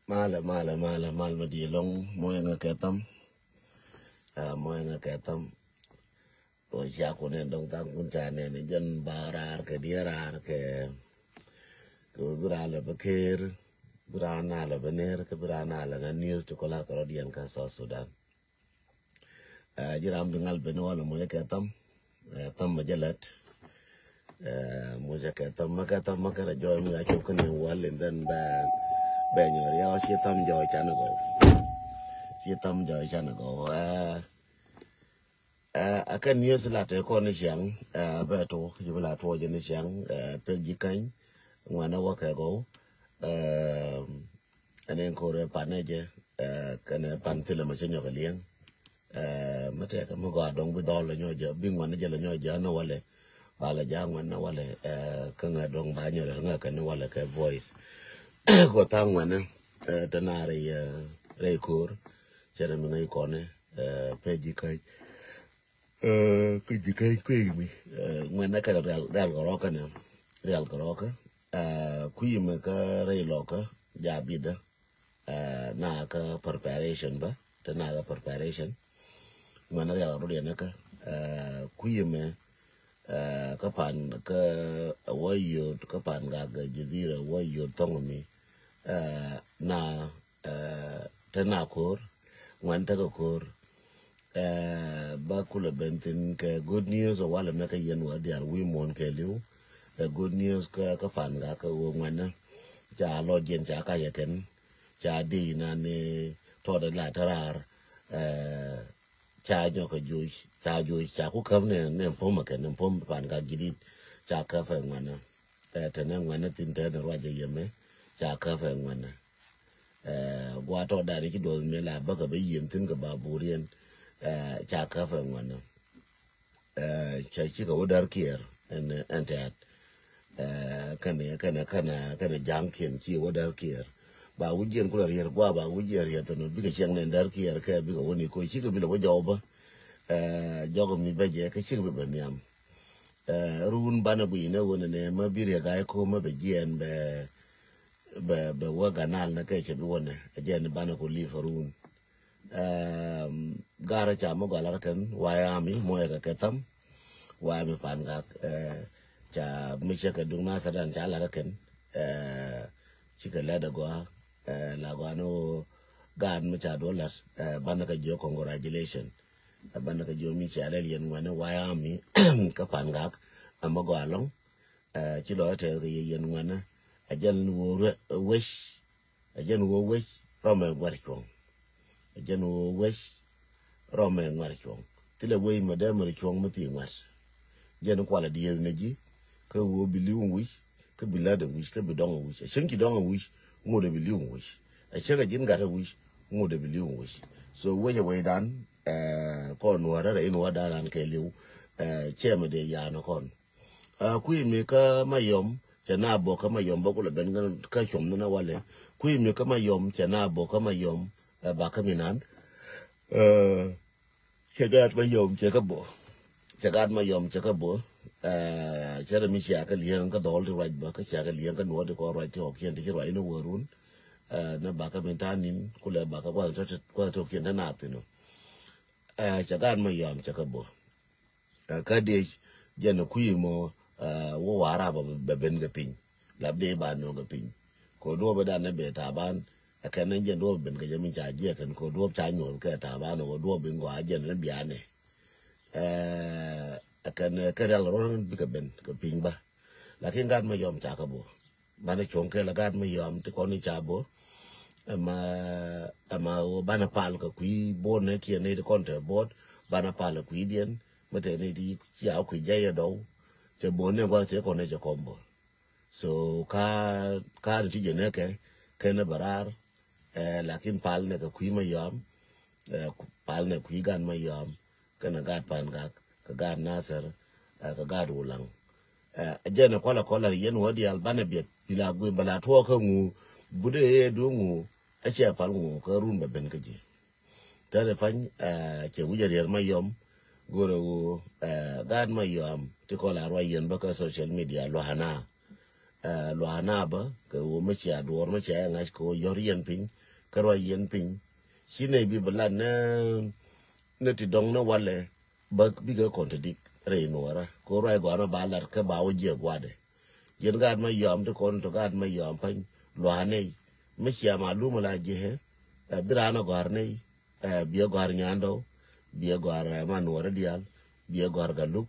Mal di long moy nga ketam moy nga ketam do ja ko ne dong tang kun cha ne jen barar ke dierar ke brala bakir brana la bener ke brana la na news to kola ko dien ka so Sudan jiram bingal ben wala moy ketam tam majalat mo ja ketam makara joy mi ga chop kan wal and then ba nyor ya chi tam joy chan go chi tam joy chan go akan news la te ko ni chang ba to ji la to je ni chang pe ji kan ngwana wa ka go anen ko re paneje kana pan tile ma chenyo ka lien mate ka mo ga dong bi dol nyo je bi ngwana je la nyo je na wale bala ja ngwana wale ka nga dong ba nyo nga ka ni wale ka voice ko ta ngwana tanare re kur chere mi ngai ko ne pe ji kai cái mi mình đã cái real goro cái này real goro cái kui mà cái real lo cái giá bị đó na cái preparation ba thế na cái preparation mình real goro đi nữa cái kui mà cái pan cái wayu cái pan gà cái gì rồi wayu tông mi na thế na kur mình ta cái kur bakula bentin ke good news o wala meka yen wa diar wi mon ke liu good news ka fan ga ka wo ngana cha lo jen cha ka yeten cha di na ni to da la tarar cha nyo ka ju cha ku kav ne pom ka ne pom fan ga gidi cha ka fa ngana te ne ngana tin te ne wa je yeme cha ka fa ngana wa to da ri ki do me la ba ka be yin tin ka ba burien cha ka fa ngwana cha chi ka wodar kier en tat kana jankin chi wodar kier ba wujien kula rier gwa ba wujien rier to bi ka chang ne dar kier ka bi ka woni ko chi ka bi lo joba jogo mi beje ka chi ka be nyam run bana bu ne wona ne ma bi re ga ko ma be jien be wa ganal na ka che bi wona jen bana ko li farun gara cha mo gala kan wayami mo ya ketam wayami pan ga cha mi che ka dung na sadan cha la kan chi ka la da go la go no gan mi cha dollar ban ka jo congratulation ban ka jo mi cha la yen wana wayami ka pan ga mo go along chi lo te ga yen wana ajan wo wish ajan wo wish roma war ko jeno wesh rome ngar chong tile wey madam ri chong mati ngar jeno kwala die neji ka wo biliu wish ka bilada wish ka bidong wish shinki dong wish ngode biliu wish a shega jin gara wish ngode biliu wish so wey dan kon wara in wada ran ke liu cheme de ya no kon kui mi ka mayom chana bo ka mayom ba ko le ben ka chom na wale kui mi ka mayom chana bo ka mayom ba kaminan chagat mayom chakabo chagat mayom chakabo chara mi chaka liang ka dol right ba ka chaka liang ka no de ko right to kien de right no warun na ba kamintanin kula ba ka kwa to kien na tino chagat mayom chakabo ka de jeno kuimo wo wara ba ben ga pin labde ba no ga pin ko do ba da na be taban akanen jen do ben ga jamin cha je kan ko do cha nyo ka ta ba no do ben go ajen na biane akan ka dal ron bi ka ben ka ping ba lakin gad ma yom cha ka bo bana chon ke la gad ma yom te ko ni cha bo ama o bana pal ka kui bo ne ki ne de kon te bo bana pal ku dien mate ne di cha ku je ya do se bo ne go te ko ne je kombo so ka ti je ne ke ne barar lakin pal ne ka kui ma yom pal ne kui gan ma yom kana gad pan ga ka gad nasar ka gad ulang jena kola yen wodi albana biet bila gwe bala to ka ngu bude e do ngu a che pal ngu ka run ba ben ka ji tare fan che wuja yer ma yom goro gad ma yom ti kola ro yen ba ka social media lo hana lo anaba ke wo me cha dor me cha ngai ko yor yen pin ka ro yen pin shine bi bala ne ti dong na wale ba bi ga contradict re nora ko ro go na ba lar ka ba wo je gwade yen gad ma yom to kon to gad ma yom pan lo ane me cha ma lu la je he birana gar ne bi gar nyando bi gar ma nora dial bi gar galuk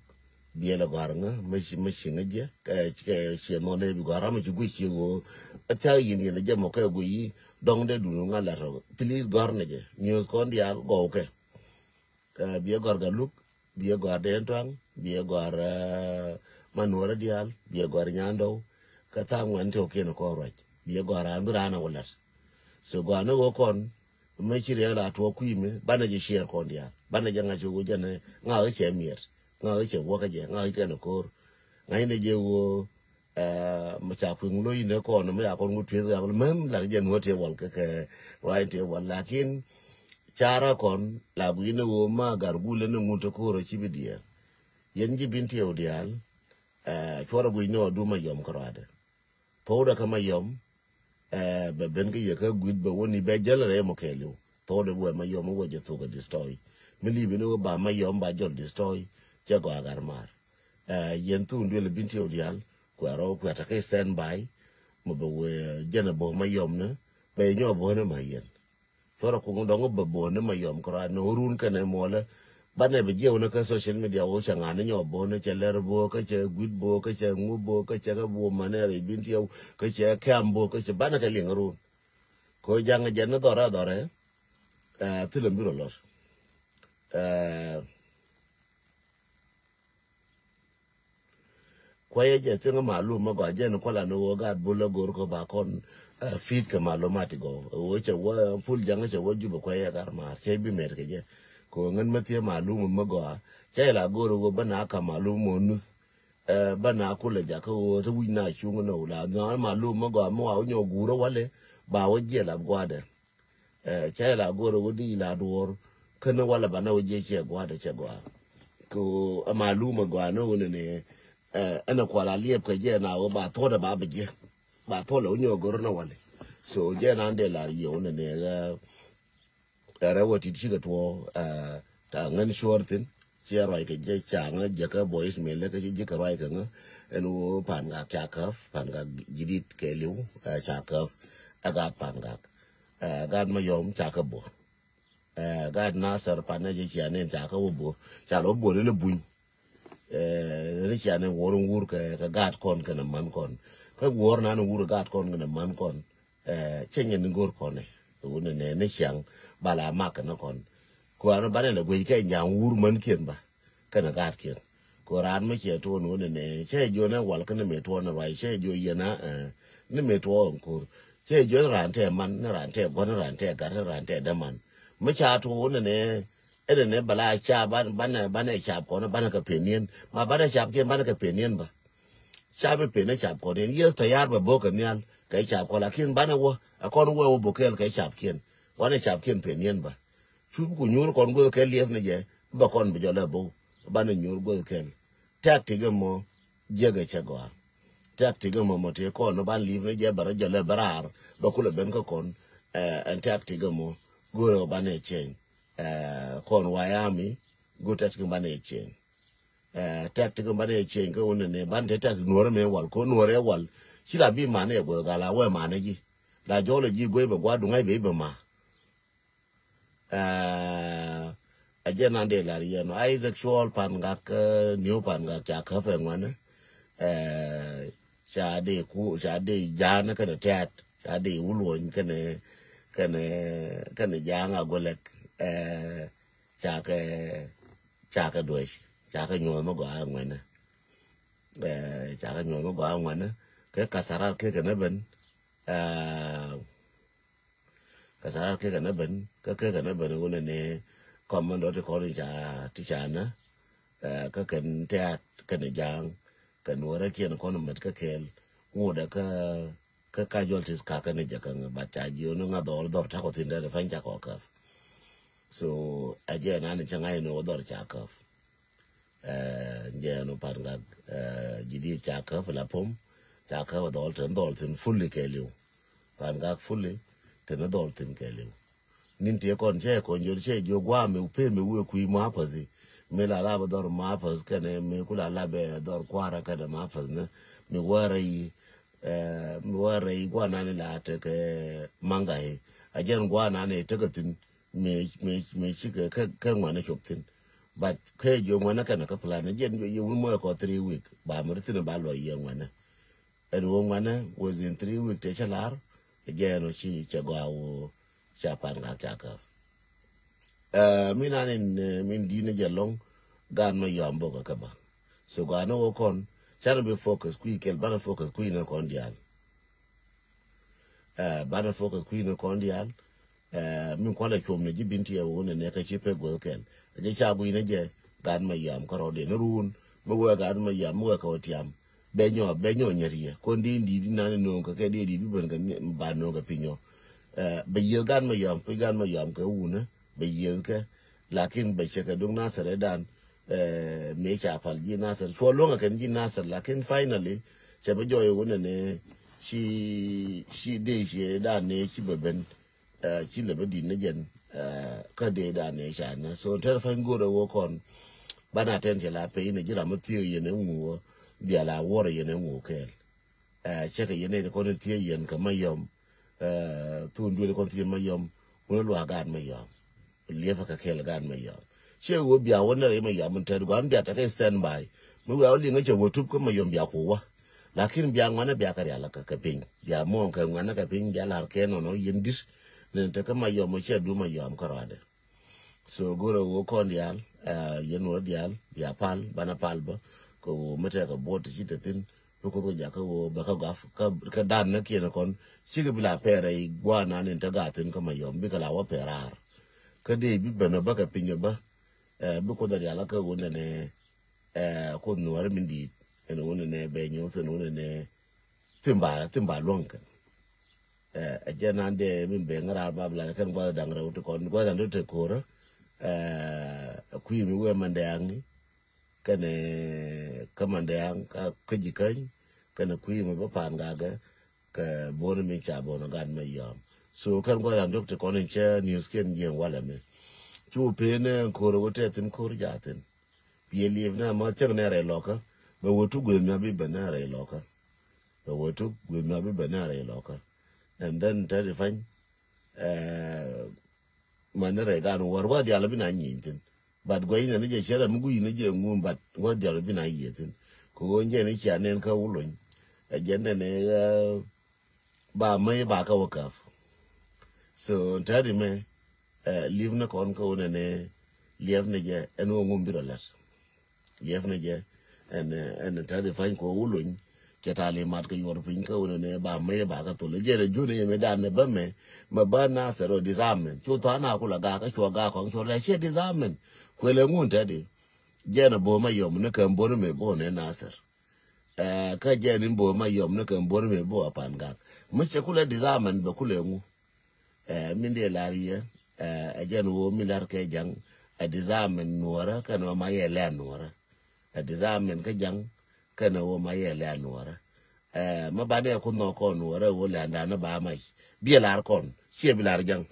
bi la gar nga me singa ke che no le bi gar ma ju gu chi go ta yin yin je mo ka gu yi dong de du nga la ro please gar ne je news kon dial go ke bi gar galuk bi gar de entang bi gar manora dial bi gar nyando ka ta ngwan to ke no ko ro bi gar an birana wala so go no go kon me chire la to ku me bana je share kon dial bana je nga ju go je ne nga che mier nga che wo ka je nga ke no ko nga ne je wo ma cha ku lo yin ko no me ya kon ngut ya mem la je no te wal ke wa te wal lakin chara kon la bu ne wo ma gar gule ne ngut ko ro chi bidia yen ji binti odial chora bu ne odu ma yom korade to da kama yom be ben ke ye ka gud be woni be jalere mo kelu to de wo ma yom wo je to ga destroy mi li bi no ba ma yom ba jol destroy je go agar mar yen tu ndele binti odial ko ro ko ta ke stand by mo be we jena bo ma yom ne be nyo bo ne ma yen chora ko ndo bo bo ne ma yom kora no run ke ne mo le bane be je wona ka social media wo changa ne nyo bo ne che ler bo ka che gud bo ka che ngu bo ka che ga bo manere binti yo ka che kambo ka che bana ka lingaru ko janga jena dore tile mbiro lor kwa ye je tinga malu ma ga jena ko la no wo ga bulo gor ko ba kon feed ka malu mati go wo che wo full janga che wo juba kwa ye gar ma che bi mer ke je ko ngan matie malu ma go che la goro go bana ka malu mo nus bana kula ja ko to wi na shu no la na malu ma go mo wa nyo guro wale ba wo je la gwada che la goro go di la dor kana wala bana wo je che gwada che gwa ko malu ma go no ne ana kwala liep ka je na wo ba to da ba be je ba to lo nyo goro na wale so je na ande la yo ne ga era wo ti chi ga to ta ngan shortin che roi ke je changa je ka boys mele ka je ka roi ka nga en wo pan ga chakaf pan ga jidit ke liu chakaf aga pan ga gad ma yom chaka bo gad na sar pan je chi anen chaka wo bo cha lo bo le bun ri chi anen worun wur ka gad kon kana man kon ka wor na no wur gad kon kana man kon chenye ni gor kon ne ne chang bala mak na kon ko an bare le gwe ke nyang wur man kien ba kana gat kien ko ran me che to no ne che jo na wal kana me to na rai che jo ye na ne me to on kur che jo ran te man na ran te gon ran te gar ran te da man me cha to ne ere ne bala cha ban cha ko na ban ka penien ma ban cha ke ban ka penien ba cha be pen cha ko ne yes ta yar ba bo ka nyal ka cha ko la kin ban wo a kon wo bo kel ka cha kien wane cha kien penien ba chu ku nyur kon go ke lief ne je ba kon bi jola bo ba ne nyur go ke tactic mo jege chagwa tactic mo te kon no ban lief ne je bara jola barar ba kula ben ko kon en tactic mo go ba ne chen kon wayami go tactic ba ne chen tactic ba ne chen ko ne ban te tactic nuore me wal ko nuore wal sila bi mane go gala we mane ji la jolo ji go be gwa du ngai be ma ajen ande la rieno Isaac Shawl pan gak new pan gak cha ka fe ngwana cha de jana ka de tat cha de ulon kane janga golek cha ka doish cha ka nyo mo ga ngwana cha ka nyo mo ga ngwana ke kasara ke ne ben kasara ke ne ben ke ne ben ngone ne commando de ko ja ti chana ka ken tat kan jang kan wora kien ko no met ka kel ngoda ka jol tis ka kan ja kan ba cha ji no nga dor ta ko tin de fan ja ko ka so aje na ni changa no dor cha ka je no par ga jidi cha ka la pom cha ka wa dol tin fully ke liu pan ga fully tin dol tin ke liu nin tie kon che jo gwa me upe me we ku ma pazi me la ba dor ma paz kane me kula la be dor kwara kada ma paz ne me wari me wari gwa na ne la te ke manga he ajen gwa na ne te tin me shi ka ngwana shoptin but ke jo ngwana kana ka plan jen jo yu mo ko 3 week ba mer tin ba lo ye ngwana and ngwana was in 3 week te chalar again o chi chagwa wo chapan ga chaka mina ne min dine jalong gan ma yambo ka ba so ga no kon chana be focus ku kel bana focus ku ina kon dial bana focus ku ina kon dial min ko la chom ne jibinti e wona ne ka chipe go kel je cha bu ina je gan ma yam ka rode ne ruun mo wa gan ma yam mo ka otiam benyo nyerie ko ndi na ne no ka ke di bi ben ga ba no ga pinyo be ye gan ma yam pe gan ma yam ka una be ye ka lakin be che ka dung na sare dan me cha fal ji na sare so longa kan ji na sare lakin finally che be joye wona ne shi de shi da ne shi be ben chi le be di ne jen ka de da ne sha na so ter fa ngoro wo kon bana ten che la pe ne jira mo tiyo ye ne ngu dia la wore ye ne ngu kel che ka ye ne ko ne tiyo yen ka ma yom tu ndu ko tiyo ma yom wo lo gan ma yom lieva ka kel gan ma yom che wo bia wona re ma yom ter gan bia ta ka stand by mo wa li nga che wo tup ko ma yom bia ko wa lakin bia ngwana bia ka ya la ka pin bia mo ka ngwana ka pin bia la ke no yendis ne te ka ma yom che du ma yom ka rade so goro wo kon dial yen dial ya pal bana pal ba ko mete ka bot ci te tin ko ja ka wo ba ka gaf ka dan na ki na kon ci ga bila pere gwa na ne ta ga tin ka ma yom bi ka la wa perar ka de bi bana ba ka pinyo ba bi ko da ya la ka wo ne ko no war min di ene wo ne be nyo so no ne timba lonka ajana de min be ngara ba bla kan gwa da ngara to kon gwa da to ko ku mi we mandang kane kamandang ka kajikan kana ku mi ba pan ga ka bon mi cha bon gan me yom so kan gwa da to kon che news ken yen wala me chu pe ne ko ro te tin ko ja tin ye live na ma chen ne re loka ba wo tu gwe mi ba na re loka ba wo tu gwe mi ba na re loka and then tell fine manere gan war dia la bina nyintin but go ina ne je shera mugu ina je ngum but wa dia la bina yetin ko nje ne cha nen ka ulun agenda ne ba mai ba ka wakaf so tadi me live na kon ko ne live ne je eno ngum biro lat live ne je en tadi fain ko ulun ketale mat ka yor pin ka ne ba mai ba ka to le je re june me dan ne ba me ma ba na sero disamen chu ta na kula ga ka chu ga ko chu le she disamen ko le ngun ta de je na bo ma yom ne kan bo me bo ne na ser ka je ni bo ma yom ne kan bo me bo apan ga mu che kula disamen ba kula ngu min de la riye je no mi lar ke jang a disamen nuora kan ma ye le nuora a disamen ka jang kana wo ma ye le nuora ma ba de ko no ko nuora wo le anda na ba mai bi lar kon che bi lar jang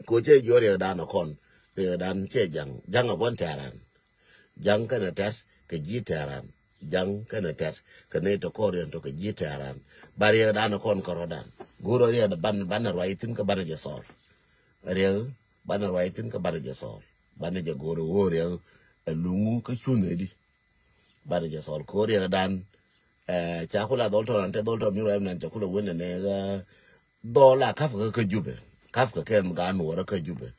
ko che jore da na kon re dan che jang a bon taran jang kana tas ke ji taran jang kana tas kana to ko re to ke ji taran bari da na kon ko rodan guro re da ban raitin ka ban je sol re ban raitin ka ban je sol ban je goro wo re lungu ka chune di ban je sol ko re dan chakula dolto ante dolto mi wa nan chakula wene ne dola kaf ka jube kaf ka ken ga no ra ka jube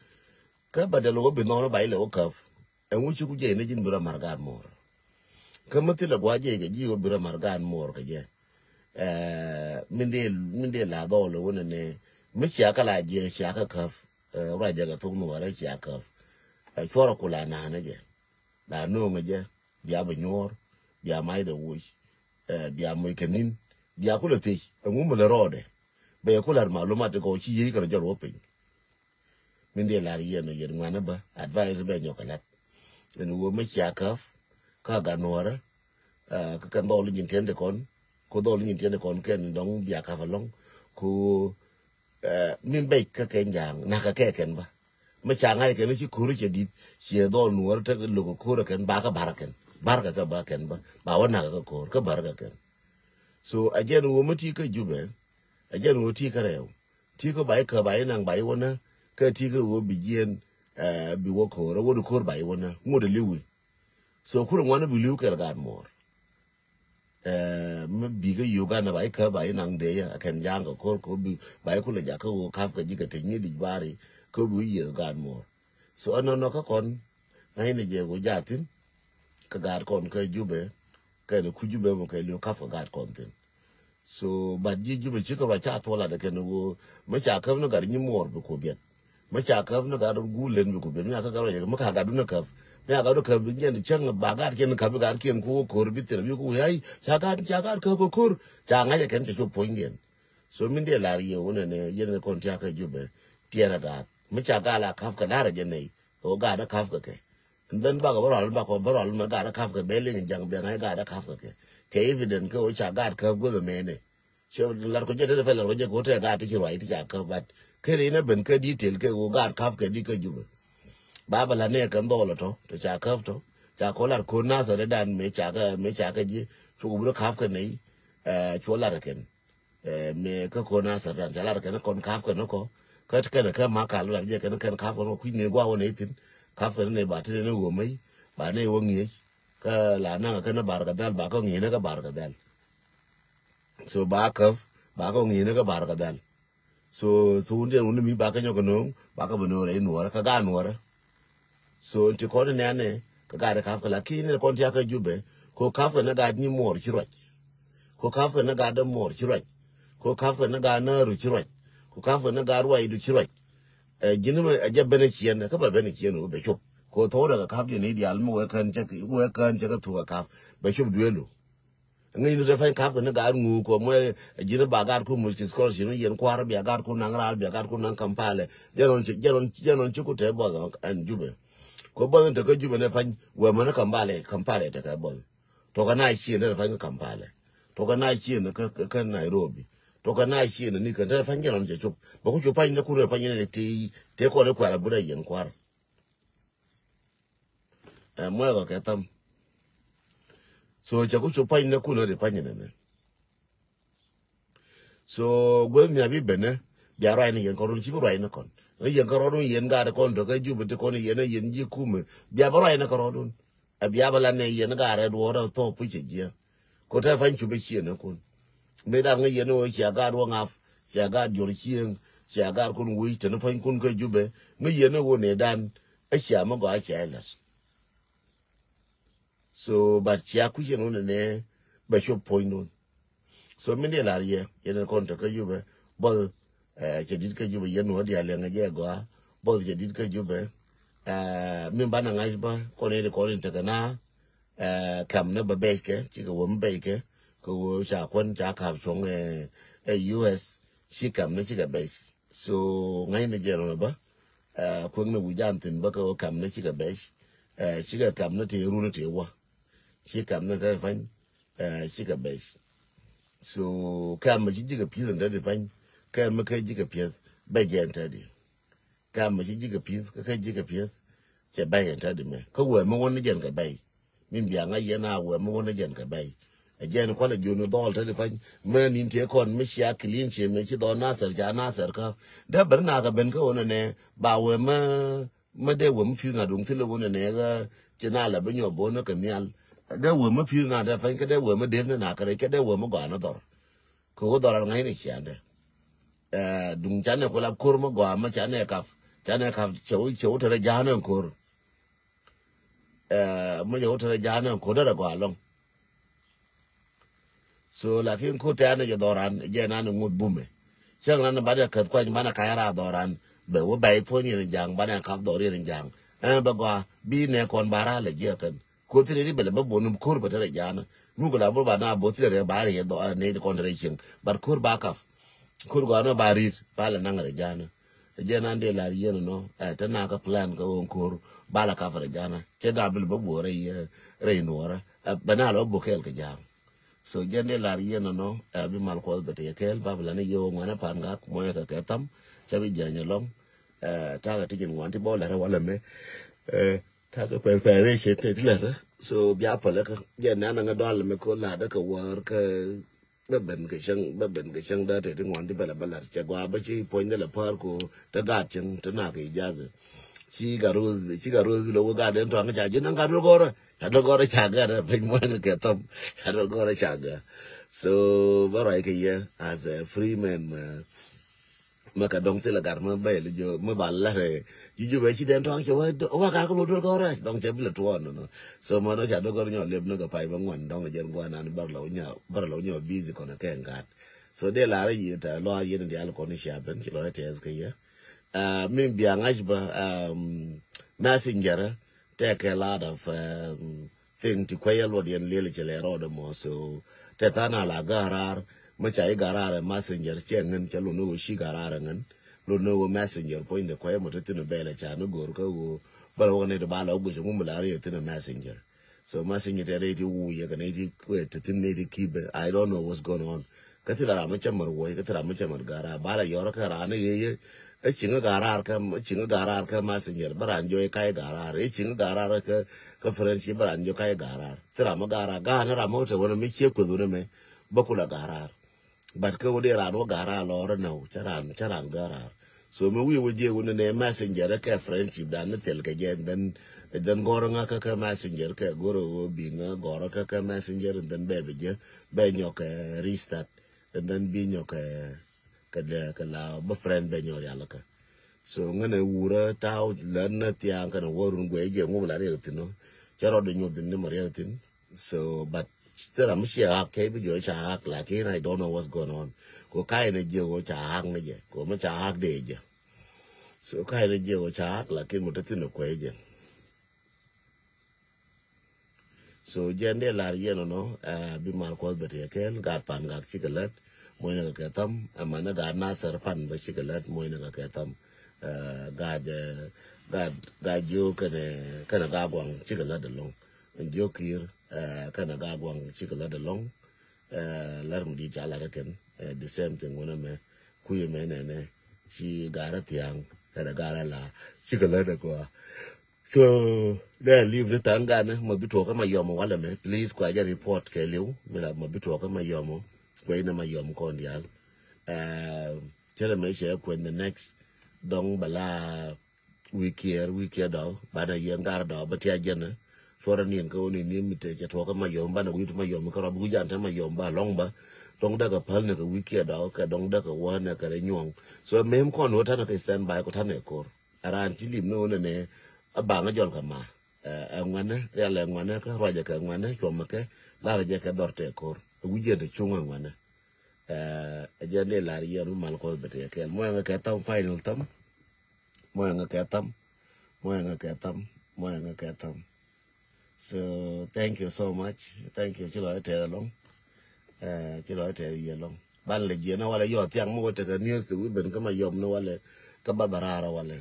ka badalo bi no ba ile o kaf en wuchu ku je ne jin bura margan mor ka mati la gwaje ga ji o bura margan mor ka je minde la dolo wene ne mi chaka la je chaka kaf ra je ga tu no ra chaka chora kula na ne je la no nge bia ba nyor bia mai da wuch bia mo kenin bia kula te ngum le rode be kula maluma te ko chi yi ka jor open minde la riye no yer ngwana ba advice be nyokalat en wo me chakaf ka ga nora ka kan do lin tende kon ko dol ni tiene kon ken dong bia ka falong ko min be ka ken jang na ka ken ba ma cha ngai ken chi kuru che dit che do nuor ta lo ko kuru ken ba ka baraken barka ka ba ken ba wana ka ko ka barka ken so again wo mati ka jube again wo ti ka rew ti ko bai ka bai nang bai wona ka ti ka wo bigien bi wo ko ro wo ko bai wona ngo de liwi so kuru ngwana bi liwi ka ga more bi ga yoga na bai ka bai nang de ya kan jang ko bi bai ko le ja ko ka ka ji ka te ni di bari ko bu ye ga more so no ka kon ngai ne je go jatin ka gar kon ka jube ka ne ku jube mo ka le ka fa gar kon tin so ba ji jube chi ka ba cha to la de ke no ma cha ka no gar ni mor bu ko bet ma cha ka no gar gu len bu ko bet ma ka ga ya ma ka ga du na ka me aga do ka bi ni chang ba ga ken ka bi ga ken ku ko bi ter bi ku yai cha ga ka ko kur cha nga ya ken chu po ngien so min de la ye wona ne ye ne kon cha ka jube tiara ga me cha ga la ka ka dara je nei o ga da ka ka ke then ba ga ba ko ma ga da ka ka be le jang be nga ga da ka ka ke evident ko cha ga ka go me ne so la ko je te fe la ko je ko te ga ti roi ti cha ka but ke ne ben ka detail ke o ga ka ka di ka jube baba la ne kan do lo to cha ka to cha ko la ko na sa dan me cha ka ji chu bu ka ka nei chu la ken me ka ko na sa dan cha la ken kon ka ka no ko ka ka ma ka la je kan ka ko ku ne gwa wona itin ka fa ne ba ti ne wo mai ba ne wo ngi ka la na ka na bar ga dal ba ko ngi ne ka bar ga dal so ba ko ngi ne ka bar ga dal so tu nde un mi ba ka nyo ko no ba ka bo no re no ka ga no ra so nti ko ne ane ka ga ka fa la ki ne kon ti aka jube ko ka fa na ga ni mor chi ro ko ka fa na ga da mor chi ro ko ka fa na ga na ru chi ro ko ka fa na ga ru ai du chi ro gini ma aje bene chien ka ba bene chien o be shop ko to da ka bi ni di al mo kan che ka tu ka be shop duelo ngi no fa ka na ga ngu ko mo gini ba ga ku mu ki skol shi no yen kwar bi ga ku na ngra bi ga ku na kampale jeron chi ku te bo an jube ko bo ta ka jube ne fa we ma na kampale ta ka bo to ka na chi ne fa kampale to ka na chi ne ka Nairobi to ka na chi ne ni ka ta fa jeron je chup ba ku chupa ni ku re fa ne te ko le kwara bura yen kwar mo ga ka tam so cha ku chupa ni ku ne fa ne so gwe mi abi bene bi ara ni yen ko ru chi bura yen kon yen ko ru yen ga kon to ka jube te kon yen ji kume bi abara yen ko ru abi abala ne yen ga re do ro to pu che je ko ta fa chu be chi ne kun me da ngi yen o cha ga ro ngaf cha ga yor chien cha ga kun wi te ne fa kun ka jube ngi yen wo ne dan a cha ma ga cha la so ba cha ku je no ne ba sho point no so mi de la ye yen kon to ka jube bol che dit ka jube yen wo dia le nga je go bol che dit ka jube min bana ngai ba ko ne ko ne ta na kam ne ba be ke chi ko wo be ke ko cha kon cha ka chong US shi kam ne chi ga be so ngai ne je no ba ko ne wu jan tin ba ko kam ne chi ga be shi ga kam ne te ru ne te wa shi kam ne ta fa shi ga be so kam ji ga pi da de fa kam ka ji ga pi ba je ta de kam ji ga pi ka ji ga pi che ba je ta de me ko wo mo won je ga ba min biya nga yena wo mo wona jen ka bay ajen ko la junu dol ta fa me nin te kon mi sha clean che me chi do na sar ka da bar na ga ben ka wona ne ba we ma de wo mi fi na dung ti lo wona ne ga che na la ben yo bo na ka mial da wo mi fi na da fa ka da wo ma de na ka ka da wo ma ga na dor ko dor ngai ni cha de dung cha ne ko la kur ma ga ma cha ne ka chou ta ja na kur mo yo ta jana ko da ko along so la fin ko ta ne doran je na ngud bume chang na ba da ka ko ma na ka ra doran be wo bai po ni jang ba na ka do ri jang ba gwa bi ne kon bara le je kan ko ti ri be le ba bonu ko ba ta jana nu ko la bo ba na bo ti re ba re do ne kon re chin bar kur ba ka kur go na ba ri ba la na ngare jana je na de la ri no ta na ka plan ka on kur bala ka fara jana che da bil ba bore ye re nora bana lo bokel ka jam so jende lar yeno no bi mal ko be te kel babla ne yo ngwana panga mo ya ka tam chabi janya long ta ga tigin ngwanti bo la wala me ta ga preparation te la so bia pala ka je na nga dol me ko la da ka war ka ben ke shang da te ngwanti bala bala cha gwa ba chi point de la par ko ta ga chen ta na ke jaze chi ga roz lo ga den to nga ja jin nga ro gora ta do gora cha ga da pe mo nga tam ta do gora cha ga so bara ke ye as a free man maka dong te la gar ma ba le jo ma ba la re ju be chi den to che wa ga ko lo do gora dong che bi la to no so mo no cha do gora nyo le no ga pai ba ngwan dong je ngwa na bar lo nyo busy ko na ke ngat so de la re yi ta lo yi ne al ko ni sha ben chi lo te es ke ye min bi angaj ba messenger take a lot of thing to kwaya lo dien lele chele rodo mo so te tana la garar ma chai garar messenger chengen chalo no shi garar ngen lo no messenger point de kwaya mo te no bele cha no gor ka go bala woni de bala go jumu la re te no messenger so messenger te re ti wu ye ka ne ti kwet te ne ti kibe I don't know what's going on katila ra ma chamar wo katila ma chamar gara bala yor ka ra ne ye chinga garar ka messenger baran jo kai garar chinga garar ka friendship baran jo kai garar tira ma gara ga na ra mo te wona mi che ku dure me bakula garar bat ka wodi ra no gara lor no charan garar so me wi woje wona ne messenger ka friendship dan ne tel ka jen dan goro nga ka messenger ka goro bi nga goro ka messenger dan bebe je be nyok restart dan bi nyok ka la ba friend be nyori alaka so ngane wura taw lan na tiang kana worun gwe je ngum la re tino charo de nyu din ne mari tin so but still am shia ke bi jo cha hak la ke I don't know what's going on ko kai ne je go cha hak ne je ko ma cha hak de je so kai ne je go cha hak la ke mo tin ko je so jende la ye no bi mal ko be te kel gar pan ga chikalat moy na ka tam amana ga na sar pan ba chikalat moy na ka tam ga jo kana ga gwang chikalat de long jo kir kana ga gwang chikalat de long lar mu di jala reken the same thing wona me kuye me ne chi gara tiang kana gara la chikalat de ko so they leave the tangana mabito kama yomo wala me please kwa ja report ke liu mila mabito kama yomo kwa ina ma yom ko ndial chere me she ko in the next dong bala wiki do bana yen gar do batia jena fora nien ko ni mite ja to kama yom bana witu ma yom ko rabu janta ma yom ba long ba dong daga pal ne ko wiki do ka dong daga wana ka nyong so mem ko no tana ka stand by ko tana ko aran tilim no ne abang jol kama ngwane ya le ngwane ka roja ka ngwane choma ke la roja ka dorte kor wuje de chunga ngwane ajane la riya ru mal ko bete ke mo nga ka tam final tam mo nga ka tam so thank you so much thank you chilo te long chilo te ye long ban le je na wala yo tiang mo te ka news tu ben kama yom no wala ka babarara wala.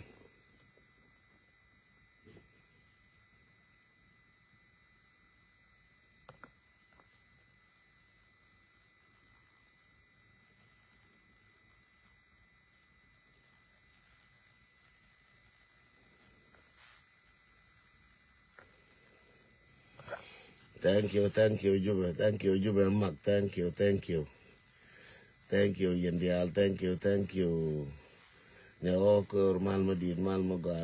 Thank you, Juba. Thank you, Juba Mak. Thank you. Yendial. Thank you. Nyaokur Malmadid Malmaga,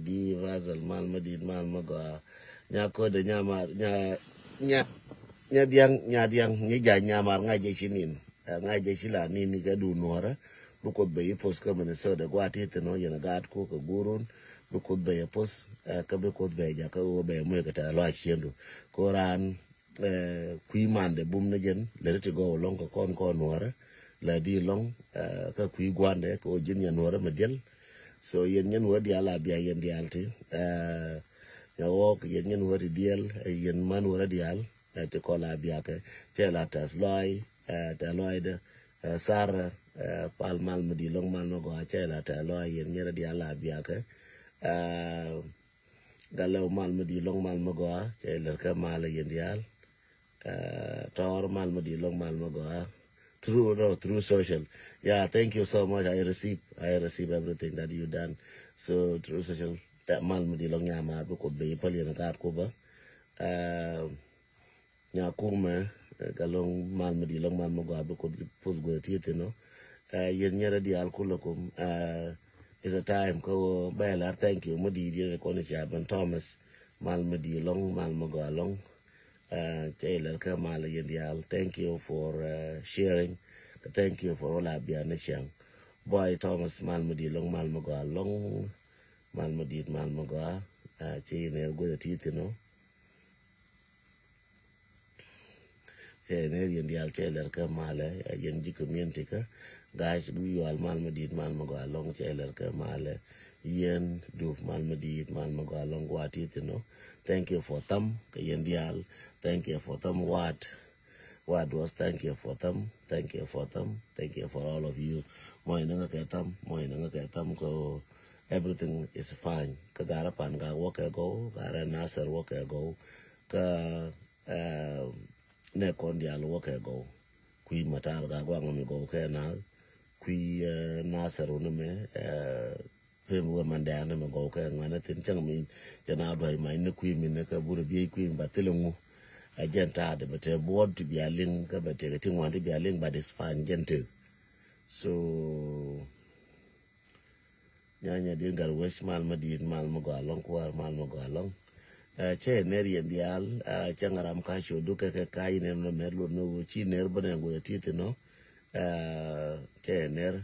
Di Vazel Malmadid Malmaga, Nyako de Nyamar, Nyadiang, Nija Nyamar, Najashinin, Najashila, Nini Gadu Nora, Bukot Bay Post Minnesota, Guati, no Yanagat Cook, a Gurun, Bukot Bay Post, Kabukot Bay, Jacko Bay, Mugata, Lachendo, Koran, Quiman, the Boom Najan, let it go along a con Nora. La di long ka kui gwande ko jin yan wara medel so yen yan wadi ala biya yen dialti ya wok yen yan wadi dial yen man wara dial te ko la biya ke te la tas loy ta loy de sar pal mal medi long mal no go te la ta loy yen nyara di ala biya ke galaw mal medi long mal mo go te la ka mal yen dial Tor Malmadi Long Malmagoa through social. Yeah, thank you so much. I receive everything that you done. So through social that Malmadi Long Yama could be Pali and Gard Kuba. Nyakume Galong Malmadi Long Malmagoa could post go titino. Yen Yara di Alkulakum is a time ko Bella, thank you, Modi, Konichab Thomas Malmadi Long Malmagoa Long. Taylor Kamala Yendial, thank you for sharing. Thank you for all Abianishang. Boy Thomas Malmudi Long Malmagoa Long Malmudit Malmagoa, Chin Ergo the teeth, you know. Yendial Taylor Kamala, Yendi community, guys, we all Malmudit Malmagoa Long Taylor Kamala, Yen Doof Malmudit Malmagoa Long Watit, you know. Thank you for them, Yendial. Thank you for them. What was thank you for them. Thank you for them. Thank you for all of you. Moy nanga ketam ko everything is fine. Kagara pan ga work go, gara nasar work go, ka ne kondial work go. Kui matar ga gwang go ke na kui nasar unme pemu mandana me go ke ngana tin chang mi jana do mai ne kui mi ne ka buru bi kui batelungu agenta de but board to be a link but getting one to be a link but it's fine gentle so nyanya dingal wish mal madid mal mago along kwar mal mago along che neri ndial changaram ka shodu ke kai ne no melo no chi ner bane go titi no che ner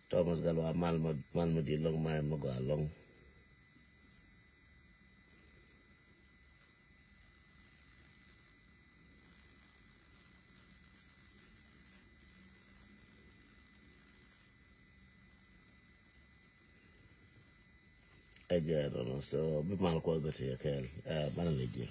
Thomas Galwa mal madid long mal mago along I don't know so be mal ko go te kel banaleje